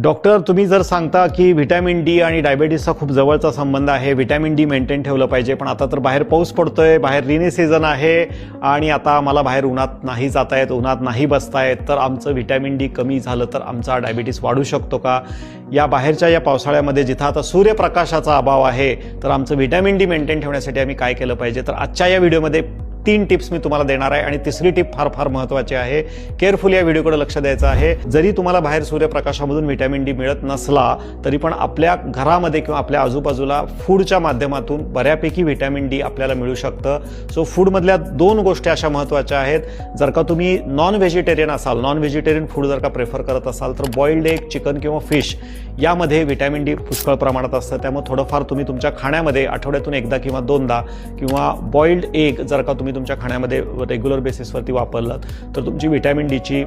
Doctor, तुम्ही जर सांगता की व्हिटॅमिन डी आणि डायबिटीसचा खूप जवळचा संबंध आहे, व्हिटॅमिन डी मेंटेन ठेवलं पाहिजे, पण आता तर बाहेर पाऊस पडतोय, बाहेर रेनी सीझन आहे आणि आता आम्हाला बाहेर उन्हात नाही जाता येत, उन्हात नाही बसता येत, तर आमचं व्हिटॅमिन डी कमी झालं तर आमचा डायबिटीस वाढू शकतो का? या बाहेरच्या या पावसाळ्यामध्ये जिथं आता सूर्यप्रकाशाचा अभाव आहे, तर आमचं व्हिटॅमिन डी मेंटेन ठेवण्यासाठी आम्ही काय केलं पाहिजे? तर आजच्या या व्हिडिओमध्ये 3 टिप्स मी तुम्हाला देणार आहे आणि तिसरी टिप फार महत्त्वाची आहे. केअरफुली या व्हिडिओकडे लक्ष द्यायचं आहे. जरी तुम्हाला बाहेर सूर्यप्रकाशामधून व्हिटॅमिन डी मिळत नसला तरी पण आपल्या घरामध्ये किंवा आपल्या आजूबाजूला फूडच्या माध्यमातून बऱ्यापैकी व्हिटॅमिन डी आपल्याला मिळू शकतं. सो फूडमधल्या 2 गोष्टी अशा महत्त्वाच्या आहेत. जर का तुम्ही नॉन व्हेजिटेरियन असाल, नॉन व्हेजिटेरियन फूड जर का प्रेफर करत असाल तर बॉइल्ड एग, चिकन किंवा फिश यामध्ये व्हिटॅमिन डी पुष्कळ प्रमाणात असतं. त्यामुळे थोडंफार तुम्ही तुमच्या खाण्यामध्ये आठवड्यातून एकदा किंवा 2दा किंवा बॉइल्ड एग जर का तुम्ही तुमच्या खाण्यामध्ये रेग्युलर बेसिसवरती वापरलात तर तुमची व्हिटॅमिन डीची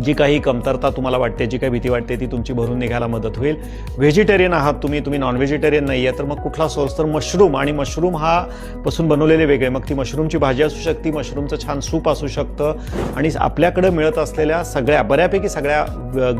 जी काही कमतरता तुम्हाला वाटते, जी काही भीती वाटते ती तुमची भरून निघायला मदत होईल. व्हेजिटेरियन आहात तुम्ही नॉन व्हेजिटेरियन नाही आहे तर मग कुठला सोर्स? तर मशरूम. आणि मशरूम हा पासून बनवलेले वेगळे, मग ती मशरूमची भाजी असू शकते, मशरूमचं छान सूप असू शकतं. आणि आपल्याकडे मिळत असलेल्या बऱ्यापैकी सगळ्या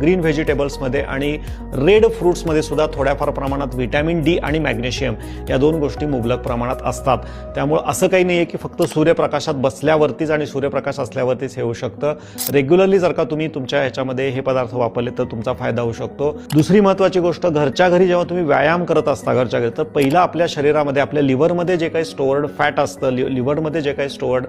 ग्रीन व्हेजिटेबल्समध्ये आणि रेड फ्रूट्समध्ये सुद्धा थोड्याफार प्रमाणात व्हिटॅमिन डी आणि मॅग्नेशियम या 2 गोष्टी मुबलक प्रमाणात असतात. त्यामुळे असं काही नाही आहे की फक्त सूर्यप्रकाशात बसल्यावरतीच आणि सूर्यप्रकाश असल्यावरतीच हे होऊ शकतं. रेग्युलरली जर का तुम्ही तुमच्या ह्याच्यामध्ये हे पदार्थ वापरले तर तुमचा फायदा होऊ शकतो. दुसरी महत्त्वाची गोष्ट, घरच्या घरी जेव्हा तुम्ही व्यायाम करत असता घरच्या घरी, तर पहिला आपल्या शरीरामध्ये, आपल्या लिव्हरमध्ये जे काही स्टोअर्ड फॅट असतं, लिव्हरमध्ये जे काही स्टोअर्ड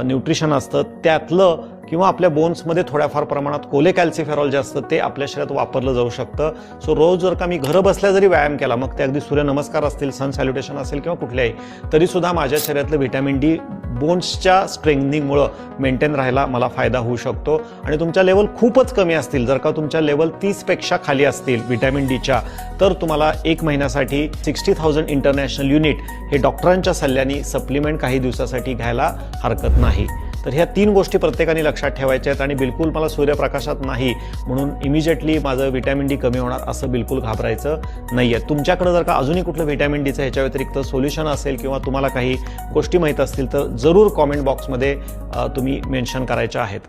न्यूट्रिशन असतं त्यातलं किंवा आपल्या बोन्समध्ये थोड्याफार प्रमाणात कोलेकॅल्सिफेरॉल जे असतं ते आपल्या शरीरात वापरलं जाऊ शकतं. सो रोज जर का मी घर बसल्या जरी व्यायाम केला, मग ते अगदी सूर्यनमस्कार असतील, सन सॅल्युटेशन असेल किंवा कुठल्याही, तरीसुद्धा माझ्या शरीरातलं व्हिटॅमिन डी बोन्सच्या स्ट्रेंथनिंगमुळं मेंटेन राहायला मला फायदा होऊ शकतो. आणि तुमच्या लेवल खूपच कमी असतील, जर का तुमच्या लेवल 30पेक्षा खाली असतील व्हिटॅमिन डीच्या, तर तुम्हाला 1 महिन्यासाठी 60,000 इंटरनॅशनल युनिट हे डॉक्टरांच्या सल्ल्याने सप्लिमेंट काही दिवसासाठी घ्यायला हरकत नाही. तर ह्या 3 गोष्टी प्रत्येकाने लक्षात ठेवायच्या आहेत. आणि बिलकुल मला सूर्यप्रकाशात नाही म्हणून इमिजिएटली माझं व्हिटॅमिन डी कमी होणार असं बिलकुल घाबरायचं नाही आहे. तुमच्याकडे जर का अजूनही कुठलं व्हिटॅमिन डीचं ह्याच्या व्यतिरिक्त सोल्युशन असेल किंवा तुम्हाला काही गोष्टी माहीत असतील तर जरूर कॉमेंट बॉक्समध्ये तुम्ही मेन्शन करायच्या आहेत.